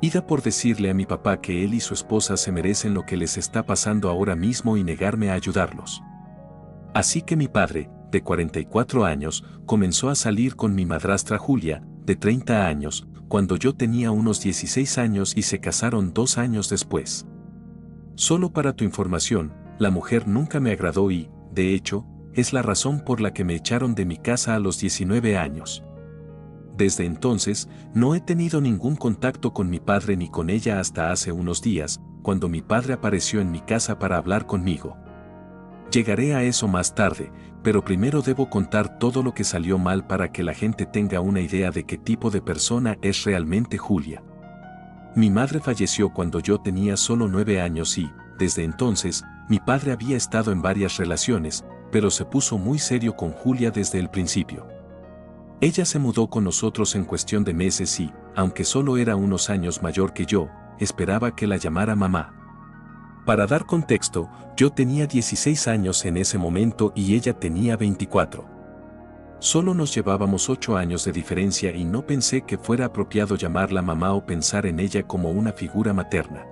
Ida por decirle a mi papá que él y su esposa se merecen lo que les está pasando ahora mismo y negarme a ayudarlos. Así que mi padre, de 44 años, comenzó a salir con mi madrastra Julia, de 30 años, cuando yo tenía unos 16 años y se casaron 2 años después. Solo para tu información, la mujer nunca me agradó y, de hecho, es la razón por la que me echaron de mi casa a los 19 años. Desde entonces, no he tenido ningún contacto con mi padre ni con ella hasta hace unos días, cuando mi padre apareció en mi casa para hablar conmigo. Llegaré a eso más tarde, pero primero debo contar todo lo que salió mal para que la gente tenga una idea de qué tipo de persona es realmente Julia. Mi madre falleció cuando yo tenía solo 9 años y, desde entonces, mi padre había estado en varias relaciones, pero se puso muy serio con Julia desde el principio. Ella se mudó con nosotros en cuestión de meses y, aunque solo era unos años mayor que yo, esperaba que la llamara mamá. Para dar contexto, yo tenía 16 años en ese momento y ella tenía 24. Solo nos llevábamos 8 años de diferencia y no pensé que fuera apropiado llamarla mamá o pensar en ella como una figura materna.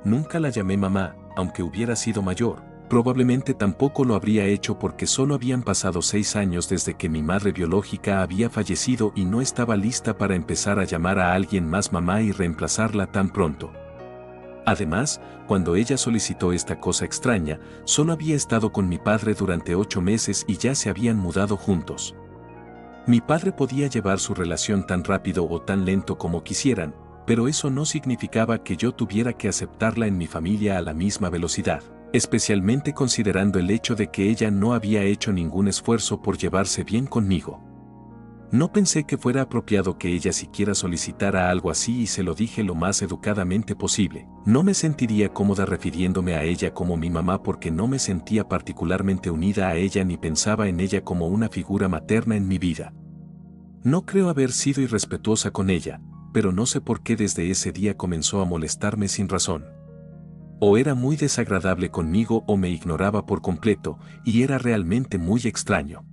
Nunca la llamé mamá, aunque hubiera sido mayor. Probablemente tampoco lo habría hecho porque solo habían pasado 6 años desde que mi madre biológica había fallecido y no estaba lista para empezar a llamar a alguien más mamá y reemplazarla tan pronto. Además, cuando ella solicitó esta cosa extraña, solo había estado con mi padre durante 8 meses y ya se habían mudado juntos. Mi padre podía llevar su relación tan rápido o tan lento como quisieran, pero eso no significaba que yo tuviera que aceptarla en mi familia a la misma velocidad, especialmente considerando el hecho de que ella no había hecho ningún esfuerzo por llevarse bien conmigo. No pensé que fuera apropiado que ella siquiera solicitara algo así y se lo dije lo más educadamente posible. No me sentiría cómoda refiriéndome a ella como mi mamá porque no me sentía particularmente unida a ella ni pensaba en ella como una figura materna en mi vida. No creo haber sido irrespetuosa con ella, pero no sé por qué desde ese día comenzó a molestarme sin razón. O era muy desagradable conmigo o me ignoraba por completo, y era realmente muy extraño.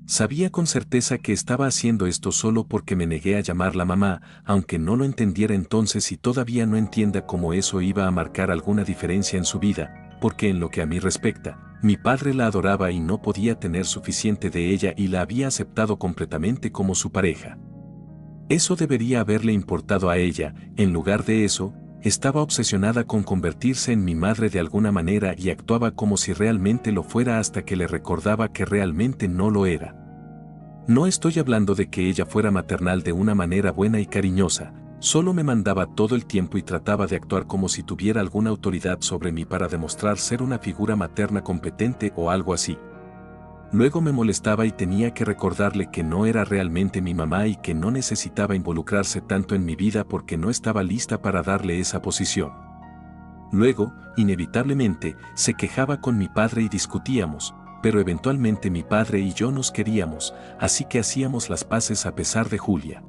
Sabía con certeza que estaba haciendo esto solo porque me negué a llamarla mamá, aunque no lo entendiera entonces y todavía no entienda cómo eso iba a marcar alguna diferencia en su vida, porque en lo que a mí respecta, mi padre la adoraba y no podía tener suficiente de ella y la había aceptado completamente como su pareja. Eso debería haberle importado a ella, en lugar de eso, estaba obsesionada con convertirse en mi madre de alguna manera y actuaba como si realmente lo fuera hasta que le recordaba que realmente no lo era. No estoy hablando de que ella fuera maternal de una manera buena y cariñosa, solo me mandaba todo el tiempo y trataba de actuar como si tuviera alguna autoridad sobre mí para demostrar ser una figura materna competente o algo así. Luego me molestaba y tenía que recordarle que no era realmente mi mamá y que no necesitaba involucrarse tanto en mi vida porque no estaba lista para darle esa posición. Luego, inevitablemente, se quejaba con mi padre y discutíamos, pero eventualmente mi padre y yo nos queríamos, así que hacíamos las paces a pesar de Julia.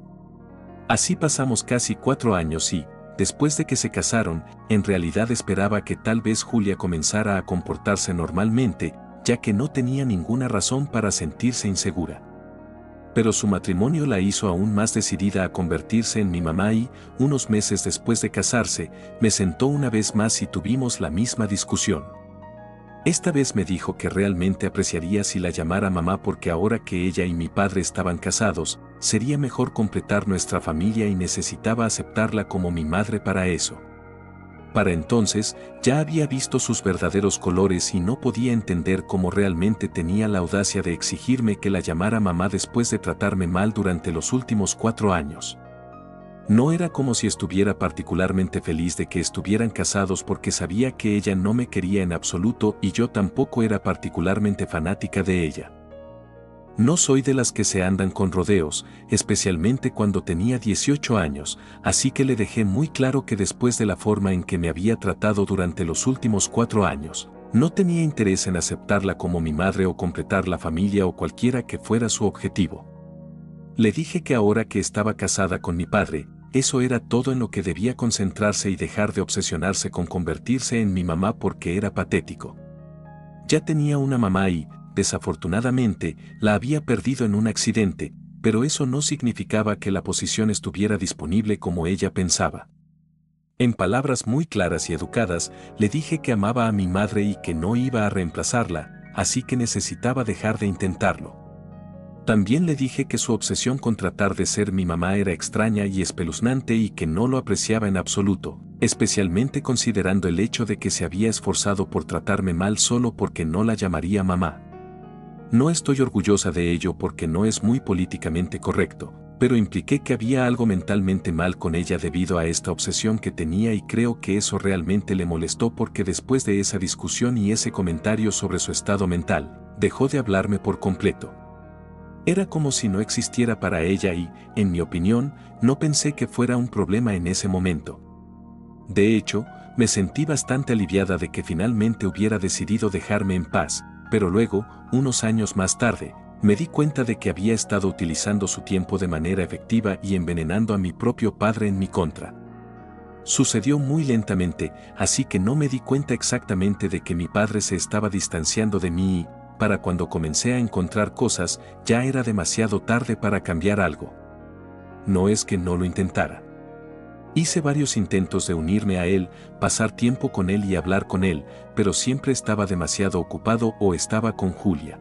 Así pasamos casi 4 años y, después de que se casaron, en realidad esperaba que tal vez Julia comenzara a comportarse normalmente, ya que no tenía ninguna razón para sentirse insegura. Pero su matrimonio la hizo aún más decidida a convertirse en mi mamá y, unos meses después de casarse, me sentó una vez más y tuvimos la misma discusión. Esta vez me dijo que realmente apreciaría si la llamara mamá porque ahora que ella y mi padre estaban casados, sería mejor completar nuestra familia y necesitaba aceptarla como mi madre para eso. Para entonces, ya había visto sus verdaderos colores y no podía entender cómo realmente tenía la audacia de exigirme que la llamara mamá después de tratarme mal durante los últimos 4 años. No era como si estuviera particularmente feliz de que estuvieran casados porque sabía que ella no me quería en absoluto y yo tampoco era particularmente fanática de ella. No soy de las que se andan con rodeos, especialmente cuando tenía 18 años, así que le dejé muy claro que después de la forma en que me había tratado durante los últimos 4 años, no tenía interés en aceptarla como mi madre o completar la familia o cualquiera que fuera su objetivo. Le dije que ahora que estaba casada con mi padre, eso era todo en lo que debía concentrarse y dejar de obsesionarse con convertirse en mi mamá porque era patético. Ya tenía una mamá y, desafortunadamente, la había perdido en un accidente, pero eso no significaba que la posición estuviera disponible como ella pensaba. En palabras muy claras y educadas, le dije que amaba a mi madre y que no iba a reemplazarla, así que necesitaba dejar de intentarlo. También le dije que su obsesión con tratar de ser mi mamá era extraña y espeluznante y que no lo apreciaba en absoluto, especialmente considerando el hecho de que se había esforzado por tratarme mal solo porque no la llamaría mamá. No estoy orgullosa de ello porque no es muy políticamente correcto, pero impliqué que había algo mentalmente mal con ella debido a esta obsesión que tenía y creo que eso realmente le molestó porque después de esa discusión y ese comentario sobre su estado mental, dejó de hablarme por completo. Era como si no existiera para ella y, en mi opinión, no pensé que fuera un problema en ese momento. De hecho, me sentí bastante aliviada de que finalmente hubiera decidido dejarme en paz, pero luego, unos años más tarde, me di cuenta de que había estado utilizando su tiempo de manera efectiva y envenenando a mi propio padre en mi contra. Sucedió muy lentamente, así que no me di cuenta exactamente de que mi padre se estaba distanciando de mí y, para cuando comencé a encontrar cosas, ya era demasiado tarde para cambiar algo. No es que no lo intentara. Hice varios intentos de unirme a él, pasar tiempo con él y hablar con él, pero siempre estaba demasiado ocupado o estaba con Julia.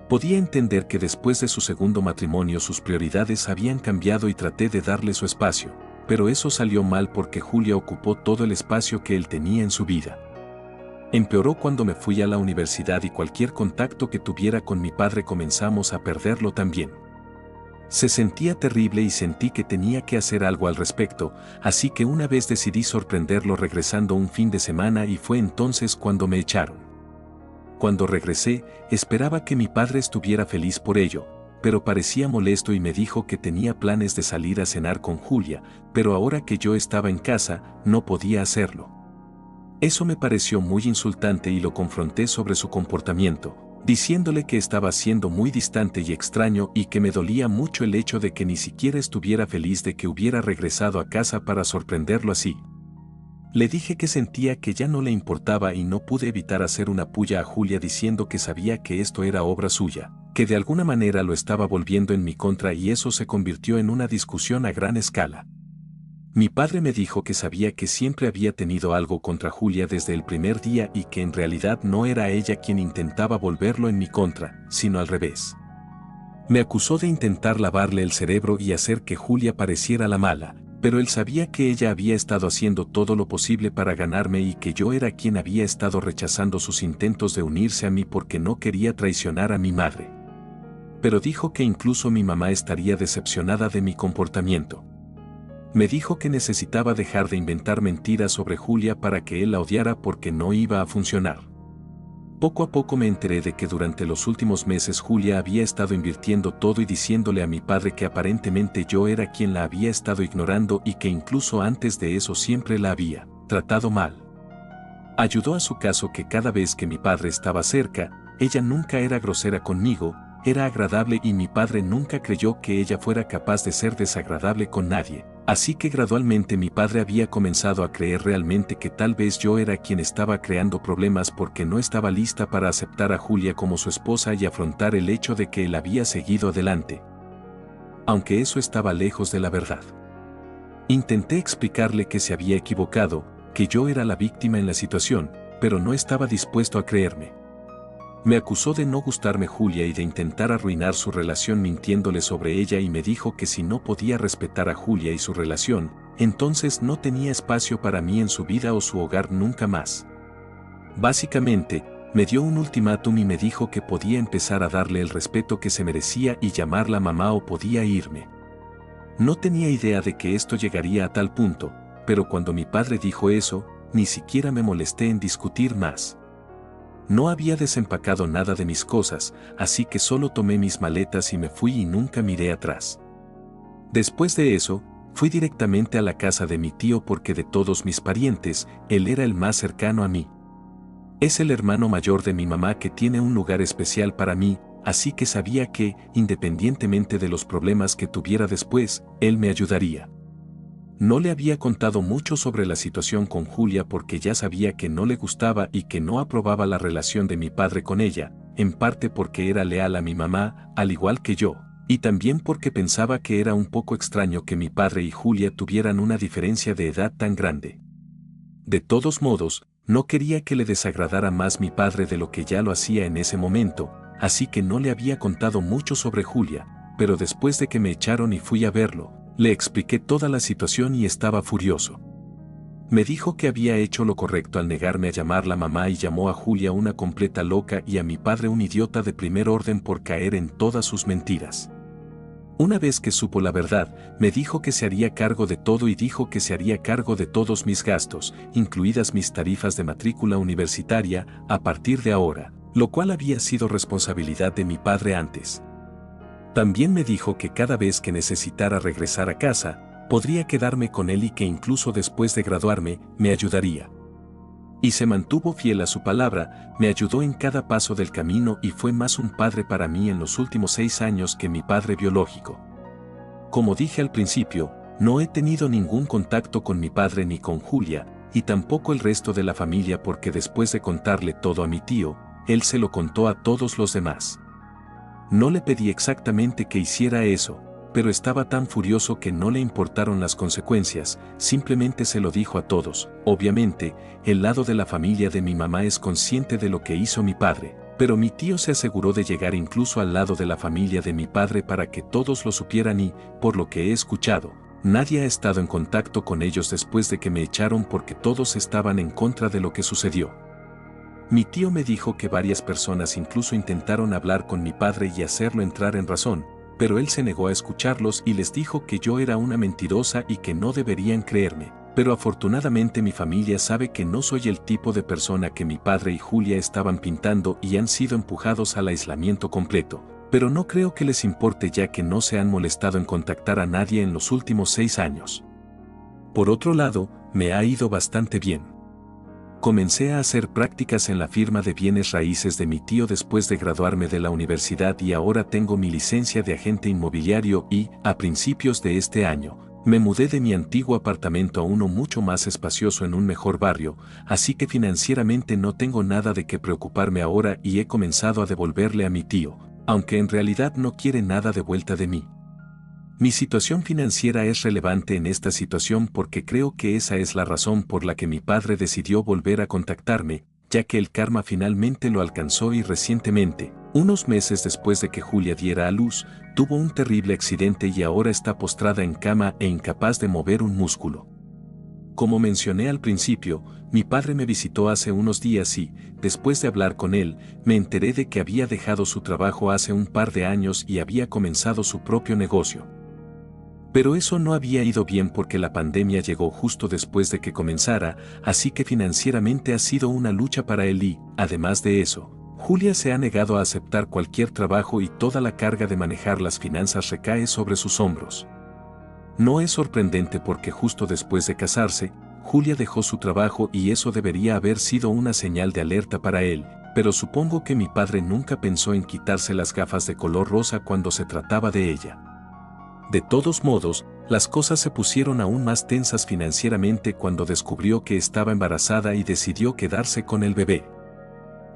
Podía entender que después de su segundo matrimonio sus prioridades habían cambiado y traté de darle su espacio, pero eso salió mal porque Julia ocupó todo el espacio que él tenía en su vida. Empeoró cuando me fui a la universidad y cualquier contacto que tuviera con mi padre comenzamos a perderlo también. Se sentía terrible y sentí que tenía que hacer algo al respecto, así que una vez decidí sorprenderlo regresando un fin de semana y fue entonces cuando me echaron. Cuando regresé, esperaba que mi padre estuviera feliz por ello, pero parecía molesto y me dijo que tenía planes de salir a cenar con Julia, pero ahora que yo estaba en casa, no podía hacerlo. Eso me pareció muy insultante y lo confronté sobre su comportamiento, diciéndole que estaba siendo muy distante y extraño y que me dolía mucho el hecho de que ni siquiera estuviera feliz de que hubiera regresado a casa para sorprenderlo así. Le dije que sentía que ya no le importaba y no pude evitar hacer una pulla a Julia diciendo que sabía que esto era obra suya, que de alguna manera lo estaba volviendo en mi contra y eso se convirtió en una discusión a gran escala. Mi padre me dijo que sabía que siempre había tenido algo contra Julia desde el primer día y que en realidad no era ella quien intentaba volverlo en mi contra, sino al revés. Me acusó de intentar lavarle el cerebro y hacer que Julia pareciera la mala, pero él sabía que ella había estado haciendo todo lo posible para ganarme y que yo era quien había estado rechazando sus intentos de unirse a mí porque no quería traicionar a mi madre. Pero dijo que incluso mi mamá estaría decepcionada de mi comportamiento. Me dijo que necesitaba dejar de inventar mentiras sobre Julia para que él la odiara porque no iba a funcionar. Poco a poco me enteré de que durante los últimos meses Julia había estado invirtiendo todo y diciéndole a mi padre que aparentemente yo era quien la había estado ignorando y que incluso antes de eso siempre la había tratado mal. Ayudó a su caso que cada vez que mi padre estaba cerca, ella nunca era grosera conmigo, era agradable y mi padre nunca creyó que ella fuera capaz de ser desagradable con nadie. Así que gradualmente mi padre había comenzado a creer realmente que tal vez yo era quien estaba creando problemas porque no estaba lista para aceptar a Julia como su esposa y afrontar el hecho de que él había seguido adelante. Aunque eso estaba lejos de la verdad. Intenté explicarle que se había equivocado, que yo era la víctima en la situación, pero no estaba dispuesto a creerme. Me acusó de no gustarme Julia y de intentar arruinar su relación mintiéndole sobre ella y me dijo que si no podía respetar a Julia y su relación, entonces no tenía espacio para mí en su vida o su hogar nunca más. Básicamente, me dio un ultimátum y me dijo que podía empezar a darle el respeto que se merecía y llamarla mamá o podía irme. No tenía idea de que esto llegaría a tal punto, pero cuando mi padre dijo eso, ni siquiera me molesté en discutir más. No había desempacado nada de mis cosas, así que solo tomé mis maletas y me fui y nunca miré atrás. Después de eso, fui directamente a la casa de mi tío porque de todos mis parientes, él era el más cercano a mí. Es el hermano mayor de mi mamá que tiene un lugar especial para mí, así que sabía que, independientemente de los problemas que tuviera después, él me ayudaría. No le había contado mucho sobre la situación con Julia porque ya sabía que no le gustaba y que no aprobaba la relación de mi padre con ella, en parte porque era leal a mi mamá, al igual que yo, Y también porque pensaba que era un poco extraño que mi padre y Julia tuvieran una diferencia de edad tan grande. De todos modos, no quería que le desagradara más mi padre de lo que ya lo hacía en ese momento, así que no le había contado mucho sobre Julia, pero después de que me echaron y fui a verlo, le expliqué toda la situación y estaba furioso. Me dijo que había hecho lo correcto al negarme a llamarla mamá y llamó a Julia una completa loca y a mi padre un idiota de primer orden por caer en todas sus mentiras. Una vez que supo la verdad, me dijo que se haría cargo de todo y dijo que se haría cargo de todos mis gastos, incluidas mis tarifas de matrícula universitaria, a partir de ahora, lo cual había sido responsabilidad de mi padre antes. También me dijo que cada vez que necesitara regresar a casa, podría quedarme con él y que incluso después de graduarme, me ayudaría. Y se mantuvo fiel a su palabra, me ayudó en cada paso del camino y fue más un padre para mí en los últimos 6 años que mi padre biológico. Como dije al principio, no he tenido ningún contacto con mi padre ni con Julia, y tampoco el resto de la familia porque después de contarle todo a mi tío, él se lo contó a todos los demás. No le pedí exactamente que hiciera eso, pero estaba tan furioso que no le importaron las consecuencias, simplemente se lo dijo a todos. Obviamente, el lado de la familia de mi mamá es consciente de lo que hizo mi padre, pero mi tío se aseguró de llegar incluso al lado de la familia de mi padre para que todos lo supieran y, por lo que he escuchado, nadie ha estado en contacto con ellos después de que me echaron porque todos estaban en contra de lo que sucedió. Mi tío me dijo que varias personas incluso intentaron hablar con mi padre y hacerlo entrar en razón, pero él se negó a escucharlos y les dijo que yo era una mentirosa y que no deberían creerme. Pero afortunadamente mi familia sabe que no soy el tipo de persona que mi padre y Julia estaban pintando y han sido empujados al aislamiento completo. Pero no creo que les importe ya que no se han molestado en contactar a nadie en los últimos 6 años. Por otro lado, me ha ido bastante bien. Comencé a hacer prácticas en la firma de bienes raíces de mi tío después de graduarme de la universidad y ahora tengo mi licencia de agente inmobiliario y, a principios de este año, me mudé de mi antiguo apartamento a uno mucho más espacioso en un mejor barrio, así que financieramente no tengo nada de qué preocuparme ahora y he comenzado a devolverle a mi tío, aunque en realidad no quiere nada de vuelta de mí. Mi situación financiera es relevante en esta situación porque creo que esa es la razón por la que mi padre decidió volver a contactarme, ya que el karma finalmente lo alcanzó y recientemente, unos meses después de que Julia diera a luz, tuvo un terrible accidente y ahora está postrada en cama e incapaz de mover un músculo. Como mencioné al principio, mi padre me visitó hace unos días y, después de hablar con él, me enteré de que había dejado su trabajo hace un par de años y había comenzado su propio negocio. Pero eso no había ido bien porque la pandemia llegó justo después de que comenzara, así que financieramente ha sido una lucha para él y, además de eso, Julia se ha negado a aceptar cualquier trabajo y toda la carga de manejar las finanzas recae sobre sus hombros. No es sorprendente porque justo después de casarse, Julia dejó su trabajo y eso debería haber sido una señal de alerta para él, pero supongo que mi padre nunca pensó en quitarse las gafas de color rosa cuando se trataba de ella. De todos modos, las cosas se pusieron aún más tensas financieramente cuando descubrió que estaba embarazada y decidió quedarse con el bebé.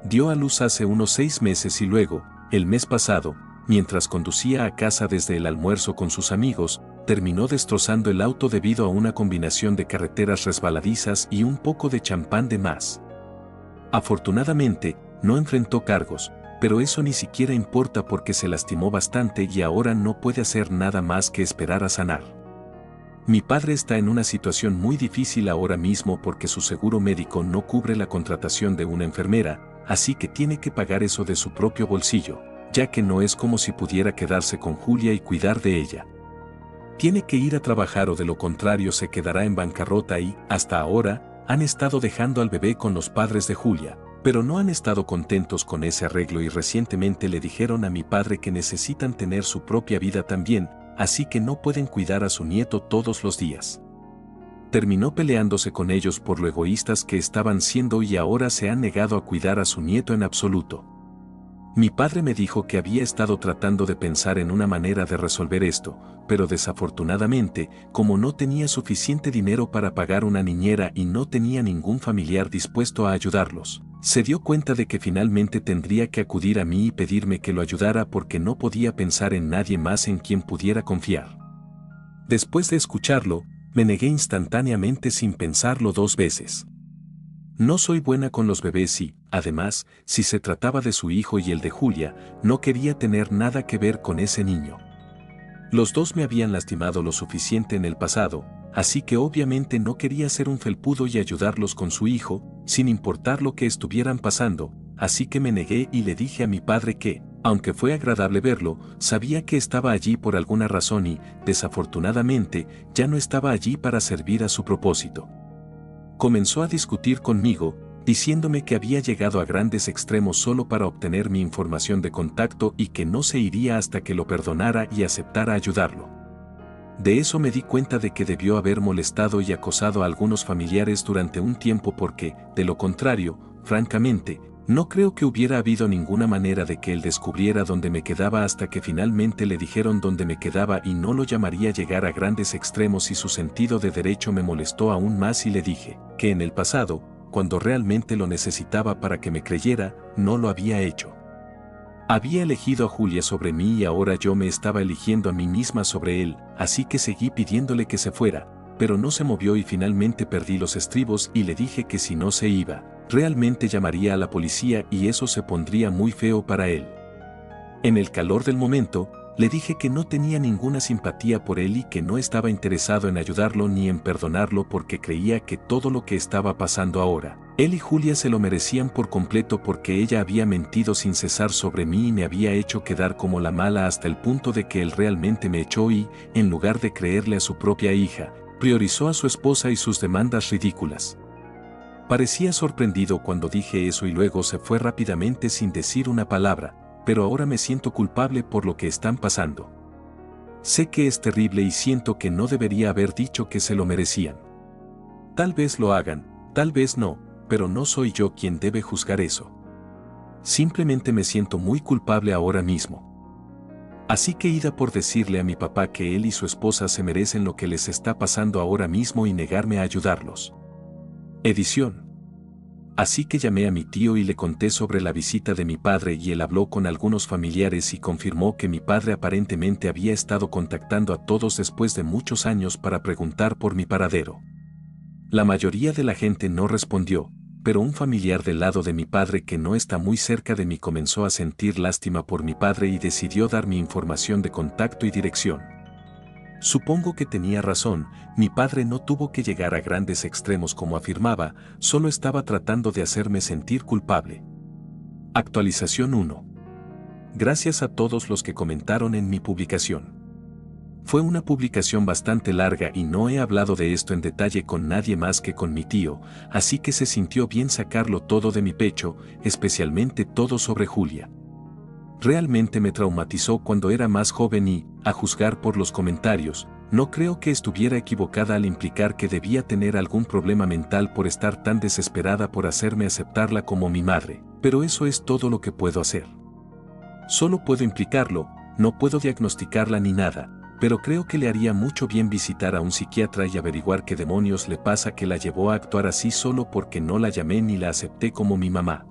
Dio a luz hace unos 6 meses y luego, el mes pasado, mientras conducía a casa desde el almuerzo con sus amigos, terminó destrozando el auto debido a una combinación de carreteras resbaladizas y un poco de champán de más. Afortunadamente, no enfrentó cargos, pero eso ni siquiera importa porque se lastimó bastante y ahora no puede hacer nada más que esperar a sanar. Mi padre está en una situación muy difícil ahora mismo porque su seguro médico no cubre la contratación de una enfermera, así que tiene que pagar eso de su propio bolsillo, ya que no es como si pudiera quedarse con Julia y cuidar de ella. Tiene que ir a trabajar o de lo contrario se quedará en bancarrota y, hasta ahora, han estado dejando al bebé con los padres de Julia. Pero no han estado contentos con ese arreglo y recientemente le dijeron a mi padre que necesitan tener su propia vida también, así que no pueden cuidar a su nieto todos los días. Terminó peleándose con ellos por lo egoístas que estaban siendo y ahora se han negado a cuidar a su nieto en absoluto. Mi padre me dijo que había estado tratando de pensar en una manera de resolver esto, pero desafortunadamente, como no tenía suficiente dinero para pagar una niñera y no tenía ningún familiar dispuesto a ayudarlos, se dio cuenta de que finalmente tendría que acudir a mí y pedirme que lo ayudara porque no podía pensar en nadie más en quien pudiera confiar. Después de escucharlo, me negué instantáneamente sin pensarlo dos veces. No soy buena con los bebés y, además, si se trataba de su hijo y el de Julia, no quería tener nada que ver con ese niño. Los dos me habían lastimado lo suficiente en el pasado, así que obviamente no quería ser un felpudo y ayudarlos con su hijo, sin importar lo que estuvieran pasando, así que me negué y le dije a mi padre que, aunque fue agradable verlo, sabía que estaba allí por alguna razón y, desafortunadamente, ya no estaba allí para servir a su propósito. Comenzó a discutir conmigo, diciéndome que había llegado a grandes extremos solo para obtener mi información de contacto y que no se iría hasta que lo perdonara y aceptara ayudarlo. De eso me di cuenta de que debió haber molestado y acosado a algunos familiares durante un tiempo porque, de lo contrario, francamente, no creo que hubiera habido ninguna manera de que él descubriera dónde me quedaba hasta que finalmente le dijeron dónde me quedaba y no lo llamaría llegar a grandes extremos y su sentido de derecho me molestó aún más y le dije que en el pasado, cuando realmente lo necesitaba para que me creyera, no lo había hecho. Había elegido a Julia sobre mí y ahora yo me estaba eligiendo a mí misma sobre él, así que seguí pidiéndole que se fuera, pero no se movió y finalmente perdí los estribos y le dije que si no se iba, realmente llamaría a la policía y eso se pondría muy feo para él. En el calor del momento, le dije que no tenía ninguna simpatía por él y que no estaba interesado en ayudarlo ni en perdonarlo porque creía que todo lo que estaba pasando ahora, él y Julia se lo merecían por completo porque ella había mentido sin cesar sobre mí y me había hecho quedar como la mala hasta el punto de que él realmente me echó y, en lugar de creerle a su propia hija, priorizó a su esposa y sus demandas ridículas. Parecía sorprendido cuando dije eso y luego se fue rápidamente sin decir una palabra, pero ahora me siento culpable por lo que están pasando. Sé que es terrible y siento que no debería haber dicho que se lo merecían. Tal vez lo hagan, tal vez no, pero no soy yo quien debe juzgar eso. Simplemente me siento muy culpable ahora mismo. Así que ida por decirle a mi papá que él y su esposa se merecen lo que les está pasando ahora mismo y negarme a ayudarlos. Edición. Así que llamé a mi tío y le conté sobre la visita de mi padre y él habló con algunos familiares y confirmó que mi padre aparentemente había estado contactando a todos después de muchos años para preguntar por mi paradero. La mayoría de la gente no respondió, pero un familiar del lado de mi padre que no está muy cerca de mí comenzó a sentir lástima por mi padre y decidió dar mi información de contacto y dirección. Supongo que tenía razón, mi padre no tuvo que llegar a grandes extremos como afirmaba, solo estaba tratando de hacerme sentir culpable. Actualización 1. Gracias a todos los que comentaron en mi publicación. Fue una publicación bastante larga y no he hablado de esto en detalle con nadie más que con mi tío, así que se sintió bien sacarlo todo de mi pecho, especialmente todo sobre Julia. Realmente me traumatizó cuando era más joven y, a juzgar por los comentarios, no creo que estuviera equivocada al implicar que debía tener algún problema mental por estar tan desesperada por hacerme aceptarla como mi madre, pero eso es todo lo que puedo hacer. Solo puedo implicarlo, no puedo diagnosticarla ni nada, pero creo que le haría mucho bien visitar a un psiquiatra y averiguar qué demonios le pasa que la llevó a actuar así solo porque no la llamé ni la acepté como mi mamá.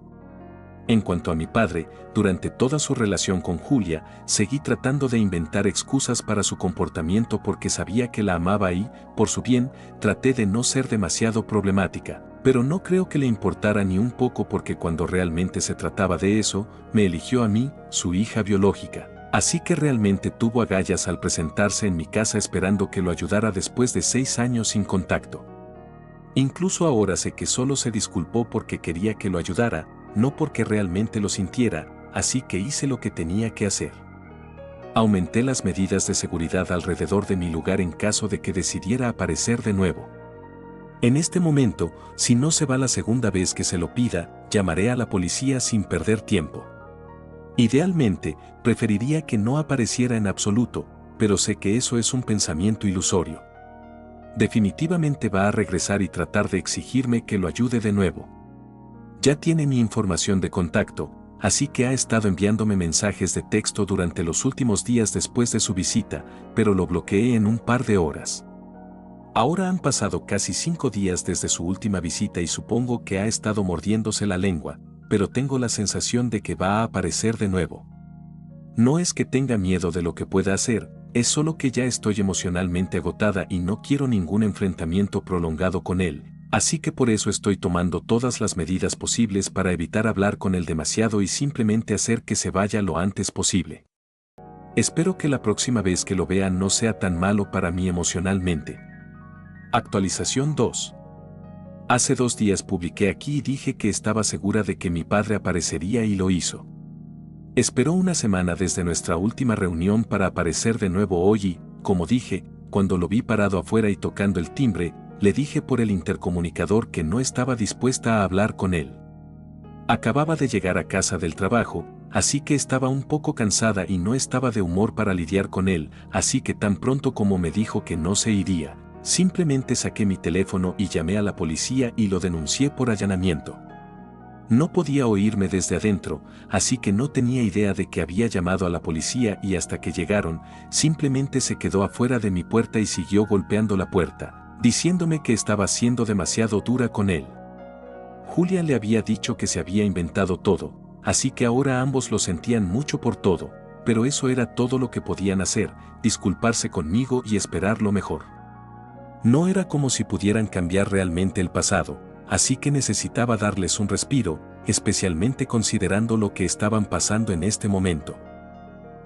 En cuanto a mi padre, durante toda su relación con Julia, seguí tratando de inventar excusas para su comportamiento porque sabía que la amaba y, por su bien, traté de no ser demasiado problemática, pero no creo que le importara ni un poco porque cuando realmente se trataba de eso, me eligió a mí, su hija biológica. Así que realmente tuvo agallas al presentarse en mi casa esperando que lo ayudara después de 6 años sin contacto. Incluso ahora sé que solo se disculpó porque quería que lo ayudara, no porque realmente lo sintiera, así que hice lo que tenía que hacer. Aumenté las medidas de seguridad alrededor de mi lugar en caso de que decidiera aparecer de nuevo. En este momento, si no se va la segunda vez que se lo pida, llamaré a la policía sin perder tiempo. Idealmente, preferiría que no apareciera en absoluto, pero sé que eso es un pensamiento ilusorio. Definitivamente va a regresar y tratar de exigirme que lo ayude de nuevo. Ya tiene mi información de contacto, así que ha estado enviándome mensajes de texto durante los últimos días después de su visita, pero lo bloqueé en un par de horas. Ahora han pasado casi 5 días desde su última visita y supongo que ha estado mordiéndose la lengua, pero tengo la sensación de que va a aparecer de nuevo. No es que tenga miedo de lo que pueda hacer, es solo que ya estoy emocionalmente agotada y no quiero ningún enfrentamiento prolongado con él, así que por eso estoy tomando todas las medidas posibles para evitar hablar con él demasiado y simplemente hacer que se vaya lo antes posible. Espero que la próxima vez que lo vea no sea tan malo para mí emocionalmente. Actualización 2. Hace 2 días publiqué aquí y dije que estaba segura de que mi padre aparecería y lo hizo. Esperó una semana desde nuestra última reunión para aparecer de nuevo hoy y, como dije, cuando lo vi parado afuera y tocando el timbre, le dije por el intercomunicador que no estaba dispuesta a hablar con él. Acababa de llegar a casa del trabajo, así que estaba un poco cansada y no estaba de humor para lidiar con él, así que tan pronto como me dijo que no se iría, simplemente saqué mi teléfono y llamé a la policía y lo denuncié por allanamiento. No podía oírme desde adentro, así que no tenía idea de que había llamado a la policía y hasta que llegaron, simplemente se quedó afuera de mi puerta y siguió golpeando la puerta, diciéndome que estaba siendo demasiado dura con él. Julia le había dicho que se había inventado todo, así que ahora ambos lo sentían mucho por todo, pero eso era todo lo que podían hacer, disculparse conmigo y esperar lo mejor. No era como si pudieran cambiar realmente el pasado, así que necesitaba darles un respiro, especialmente considerando lo que estaban pasando en este momento.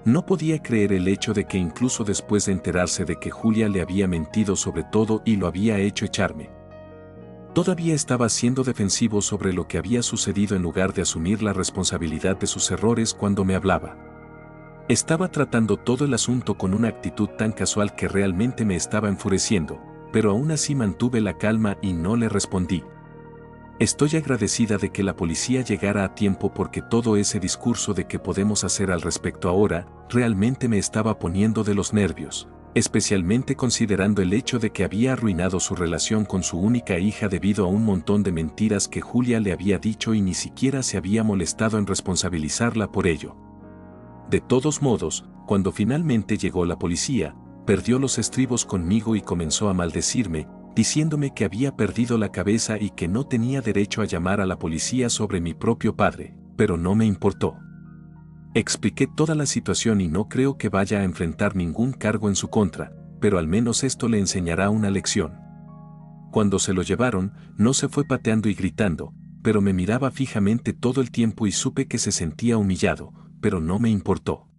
No podía creer el hecho de que incluso después de enterarse de que Julia le había mentido sobre todo y lo había hecho echarme, todavía estaba siendo defensivo sobre lo que había sucedido en lugar de asumir la responsabilidad de sus errores cuando me hablaba. Estaba tratando todo el asunto con una actitud tan casual que realmente me estaba enfureciendo, pero aún así mantuve la calma y no le respondí. Estoy agradecida de que la policía llegara a tiempo porque todo ese discurso de qué podemos hacer al respecto ahora, realmente me estaba poniendo de los nervios, especialmente considerando el hecho de que había arruinado su relación con su única hija debido a un montón de mentiras que Julia le había dicho y ni siquiera se había molestado en responsabilizarla por ello. De todos modos, cuando finalmente llegó la policía, perdió los estribos conmigo y comenzó a maldecirme, diciéndome que había perdido la cabeza y que no tenía derecho a llamar a la policía sobre mi propio padre, pero no me importó. Expliqué toda la situación y no creo que vaya a enfrentar ningún cargo en su contra, pero al menos esto le enseñará una lección. Cuando se lo llevaron, no se fue pateando y gritando, pero me miraba fijamente todo el tiempo y supe que se sentía humillado, pero no me importó.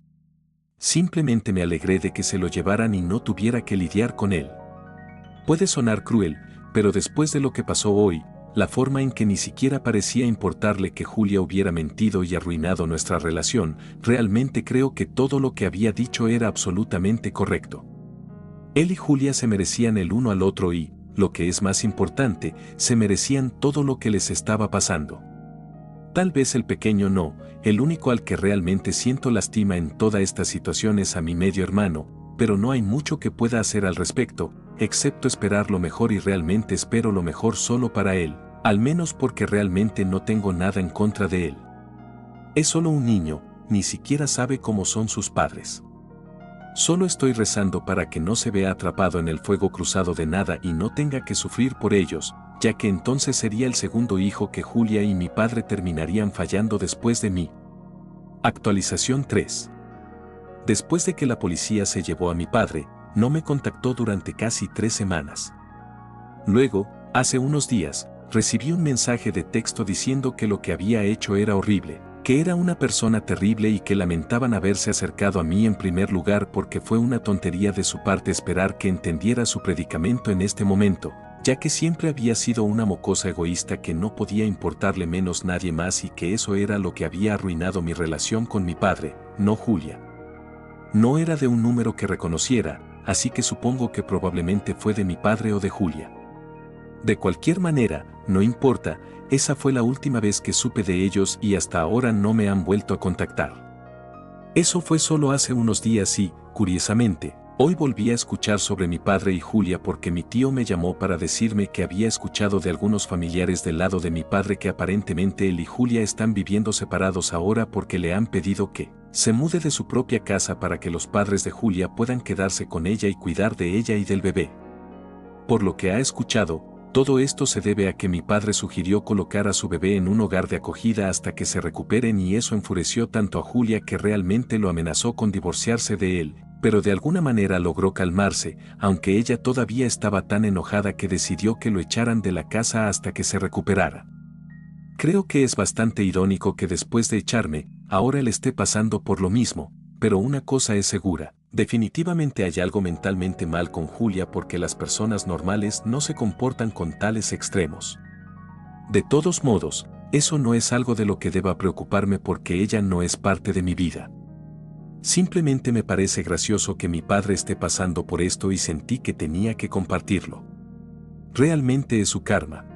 Simplemente me alegré de que se lo llevaran y no tuviera que lidiar con él. Puede sonar cruel, pero después de lo que pasó hoy, la forma en que ni siquiera parecía importarle que Julia hubiera mentido y arruinado nuestra relación, realmente creo que todo lo que había dicho era absolutamente correcto. Él y Julia se merecían el uno al otro y, lo que es más importante, se merecían todo lo que les estaba pasando. Tal vez el pequeño no, el único al que realmente siento lástima en toda esta situación es a mi medio hermano, pero no hay mucho que pueda hacer al respecto, excepto esperar lo mejor y realmente espero lo mejor solo para él, al menos porque realmente no tengo nada en contra de él. Es solo un niño, ni siquiera sabe cómo son sus padres. Solo estoy rezando para que no se vea atrapado en el fuego cruzado de nada y no tenga que sufrir por ellos, ya que entonces sería el segundo hijo que Julia y mi padre terminarían fallando después de mí. Actualización 3. Después de que la policía se llevó a mi padre, no me contactó durante casi 3 semanas. Luego, hace unos días, recibí un mensaje de texto diciendo que lo que había hecho era horrible, que era una persona terrible y que lamentaban haberse acercado a mí en primer lugar porque fue una tontería de su parte esperar que entendiera su predicamento en este momento, ya que siempre había sido una mocosa egoísta que no podía importarle menos nadie más y que eso era lo que había arruinado mi relación con mi padre, no Julia. No era de un número que reconociera, así que supongo que probablemente fue de mi padre o de Julia. De cualquier manera, no importa, esa fue la última vez que supe de ellos y hasta ahora no me han vuelto a contactar. Eso fue solo hace unos días y, curiosamente, Hoy volví a escuchar sobre mi padre y Julia porque mi tío me llamó para decirme que había escuchado de algunos familiares del lado de mi padre que aparentemente él y Julia están viviendo separados ahora porque le han pedido que se mude de su propia casa para que los padres de Julia puedan quedarse con ella y cuidar de ella y del bebé. Por lo que ha escuchado, todo esto se debe a que mi padre sugirió colocar a su bebé en un hogar de acogida hasta que se recuperen y eso enfureció tanto a Julia que realmente lo amenazó con divorciarse de él, pero de alguna manera logró calmarse, aunque ella todavía estaba tan enojada que decidió que lo echaran de la casa hasta que se recuperara. Creo que es bastante irónico que después de echarme, ahora él esté pasando por lo mismo, pero una cosa es segura, definitivamente hay algo mentalmente mal con Julia porque las personas normales no se comportan con tales extremos. De todos modos, eso no es algo de lo que deba preocuparme porque ella no es parte de mi vida. Simplemente me parece gracioso que mi padre esté pasando por esto y sentí que tenía que compartirlo. Realmente es su karma.